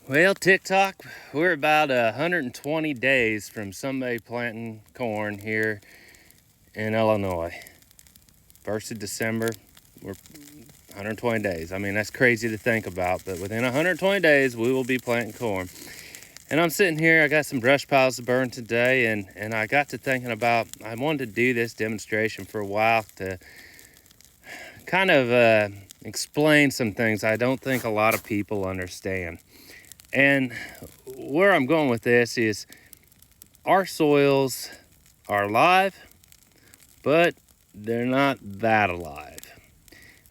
Well, TikTok, we're about 120 days from somebody planting corn here in Illinois. 1st of December, we're 120 days. I mean, that's crazy to think about, but within 120 days, we will be planting corn. And I'm sitting here, I got some brush piles to burn today, and I got to thinking about, I wanted to do this demonstration for a while to kind of explain some things I don't think a lot of people understand. And where I'm going with this is our soils are alive, but they're not that alive.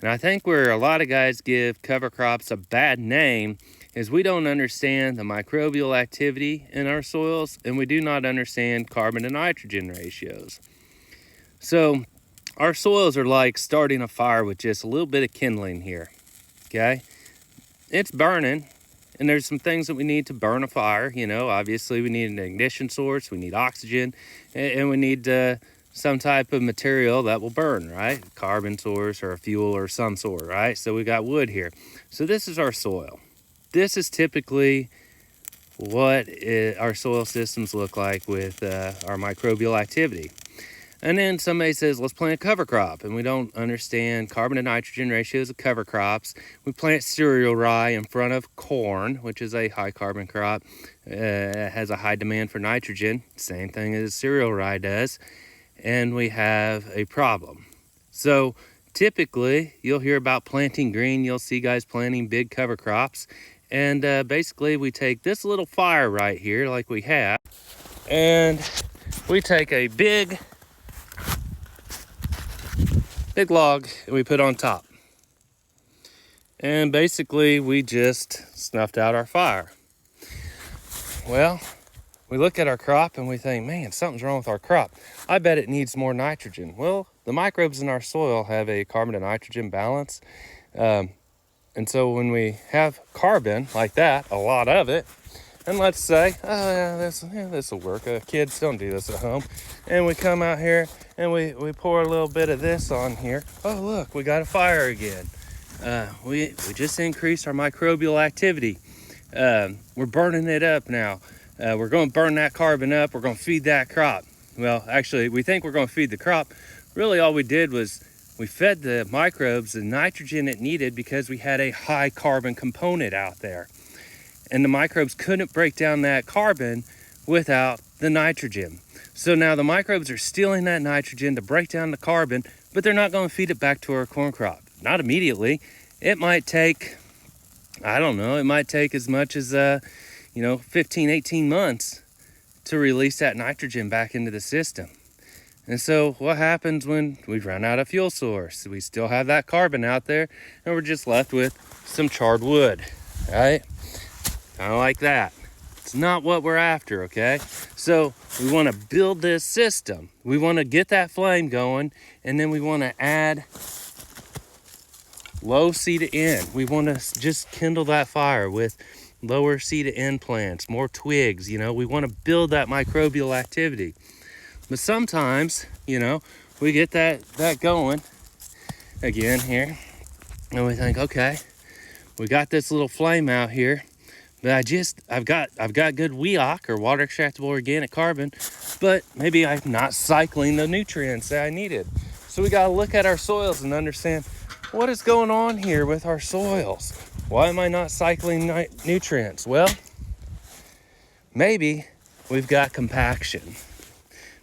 And I think where a lot of guys give cover crops a bad name is we don't understand the microbial activity in our soils, and we do not understand carbon to nitrogen ratios. So our soils are like starting a fire with just a little bit of kindling here, okay? It's burning, and there's some things that we need to burn a fire. Obviously we need an ignition source, we need oxygen, and we need some type of material that will burn, right? Carbon source or a fuel or some sort, right? So we got wood here. So this is our soil. This is typically what our soil systems look like with our microbial activity. And then somebody says, let's plant a cover crop. And we don't understand carbon to nitrogen ratios of cover crops. We plant cereal rye in front of corn, which is a high carbon crop. Has a high demand for nitrogen, same thing as cereal rye does. And we have a problem. So typically, you'll hear about planting green. You'll see guys planting big cover crops. And basically, we take this little fire right here, like we have, and we take a big log and we put on top. And basically, we just snuffed out our fire. Well, we look at our crop and we think, man, something's wrong with our crop. I bet it needs more nitrogen. Well, the microbes in our soil have a carbon to nitrogen balance. And so when we have carbon like that, a lot of it, and let's say, this will work. Kids don't do this at home. And we come out here and we pour a little bit of this on here. Oh, look, we got a fire again. We just increased our microbial activity. We're burning it up now. We're going to burn that carbon up. We're going to feed that crop. Well, actually, we think we're going to feed the crop. Really, all we did was we fed the microbes the nitrogen it needed because we had a high carbon component out there. And the microbes couldn't break down that carbon without the nitrogen. So now the microbes are stealing that nitrogen to break down the carbon, but they're not going to feed it back to our corn crop. Not immediately. It might take, it might take as much as, 15, 18 months to release that nitrogen back into the system. And so what happens when we run out of fuel source? We still have that carbon out there, and we're just left with some charred wood, right? Kind of like that. It's not what we're after, okay? So we want to build this system. We want to get that flame going, and then we want to add low C to N. We want to just kindle that fire with lower C to N plants, more twigs, we want to build that microbial activity. But sometimes, we get that going again here, and we think, okay, we got this little flame out here, but I've got good WEOC or water extractable organic carbon, but maybe I'm not cycling the nutrients that I needed. So we got to look at our soils and understand what is going on here with our soils. Why am I not cycling nutrients? Well, maybe we've got compaction.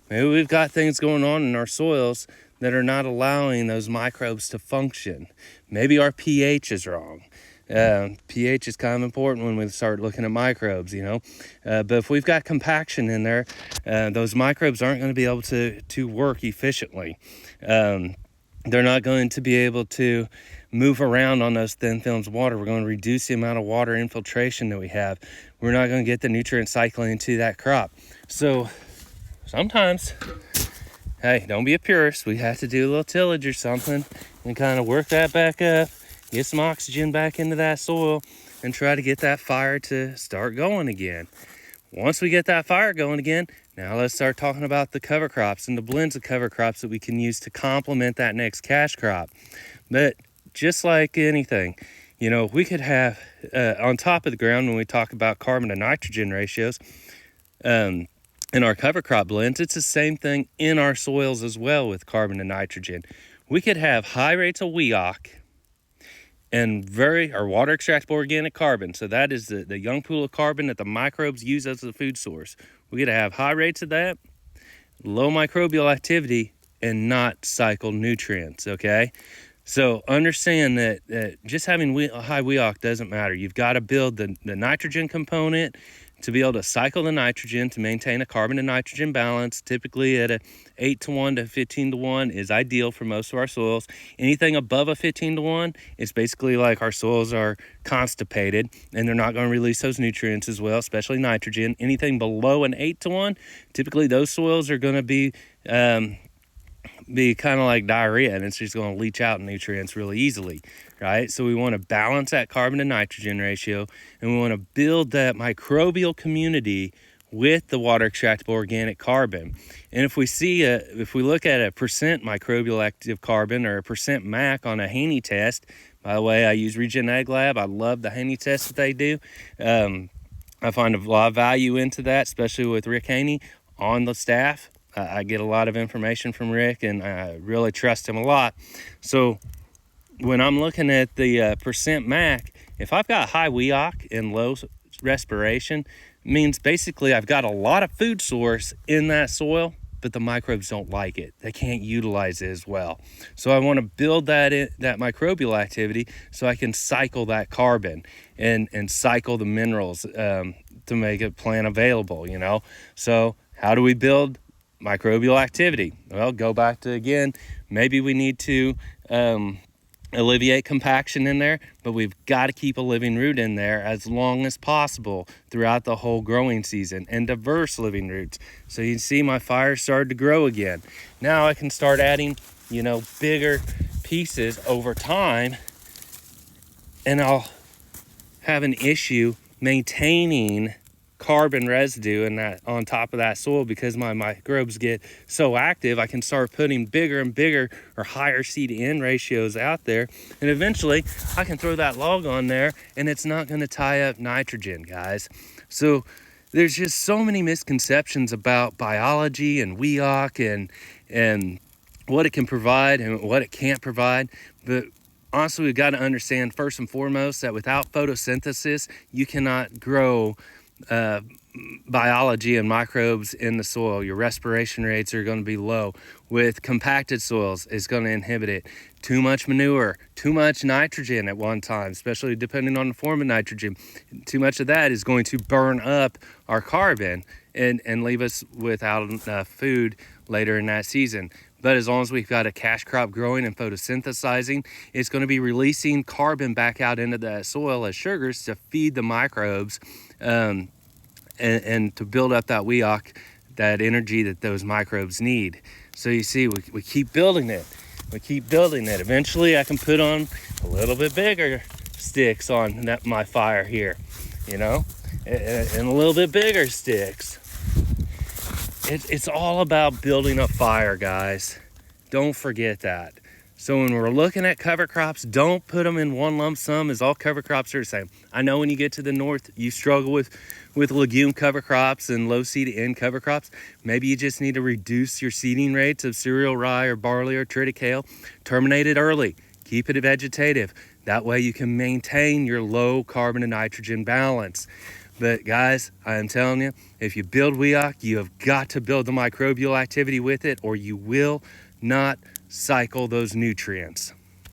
Maybe we've got things going on in our soils that are not allowing those microbes to function. Maybe our pH is wrong. pH is kind of important when we start looking at microbes, but if we've got compaction in there, those microbes aren't going to be able to work efficiently. They're not going to be able to move around on those thin films of water. We're going to reduce the amount of water infiltration that we have. We're not going to get the nutrient cycling into that crop. So sometimes, hey, don't be a purist. We have to do a little tillage or something and kind of work that back up, get some oxygen back into that soil, and try to get that fire to start going again. Once we get that fire going again, now let's start talking about the cover crops and the blends of cover crops that we can use to complement that next cash crop. But just like anything, You know, we could have on top of the ground, when we talk about carbon to nitrogen ratios, in our cover crop blends, it's the same thing in our soils as well with carbon to nitrogen. We could have high rates of WEOC and water extractable organic carbon. So that is the young pool of carbon that the microbes use as a food source. We could have high rates of that, low microbial activity, and not cycle nutrients, okay? So understand that just having high WEOC doesn't matter. You've got to build the nitrogen component to be able to cycle the nitrogen to maintain a carbon to nitrogen balance. Typically at a 8-to-1 to 15-to-1 is ideal for most of our soils. Anything above a 15-to-1 is basically like our soils are constipated and they're not going to release those nutrients as well, especially nitrogen. Anything below an 8-to-1, typically those soils are going to be kind of like diarrhea, and it's just going to leach out nutrients really easily, right? So we want to balance that carbon to nitrogen ratio, and we want to build that microbial community with the water extractable organic carbon. And if we look at a percent microbial active carbon or a percent MAC on a Haney test, by the way, I use Regen Ag Lab. I love the Haney test that they do. I find a lot of value into that, especially with Rick Haney on the staff. I get a lot of information from Rick, and I really trust him a lot. So when I'm looking at the percent MAC, if I've got high WEOC and low respiration, means basically I've got a lot of food source in that soil, but the microbes don't like it. They can't utilize it as well. So I want to build that microbial activity so I can cycle that carbon and cycle the minerals to make a plant available, you know. So how do we build microbial activity? Well, go back to, again, maybe we need to alleviate compaction in there, but we've got to keep a living root in there as long as possible throughout the whole growing season, and diverse living roots. So you can see my fire started to grow again. Now I can start adding, you know, bigger pieces over time, and I'll have an issue maintaining carbon residue in that on top of that soil because my microbes get so active. I can start putting bigger and bigger or higher C/N ratios out there, and eventually I can throw that log on there and it's not going to tie up nitrogen, guys. So there's just so many misconceptions about biology and WEOC and what it can provide and what it can't provide. But honestly, we've got to understand first and foremost that without photosynthesis, you cannot grow biology and microbes in the soil. Your respiration rates are going to be low. With compacted soils, it's going to inhibit it. Too much manure, too much nitrogen at one time, especially depending on the form of nitrogen. Too much of that is going to burn up our carbon and leave us without enough food later in that season. But as long as we've got a cash crop growing and photosynthesizing, it's going to be releasing carbon back out into that soil as sugars to feed the microbes and to build up that WEOC, that energy that those microbes need. So you see, we keep building it. We keep building it. Eventually I can put on a little bit bigger sticks on my fire here, you know, and a little bit bigger sticks. It's all about building a fire, guys. Don't forget that. So when we're looking at cover crops, don't put them in one lump sum as all cover crops are the same. I know when you get to the north, you struggle with legume cover crops and low C/N cover crops. Maybe you just need to reduce your seeding rates of cereal rye or barley or triticale. Terminate it early. Keep it vegetative. That way you can maintain your low carbon and nitrogen balance. But guys, I am telling you, if you build WEOC, you have got to build the microbial activity with it, or you will not cycle those nutrients.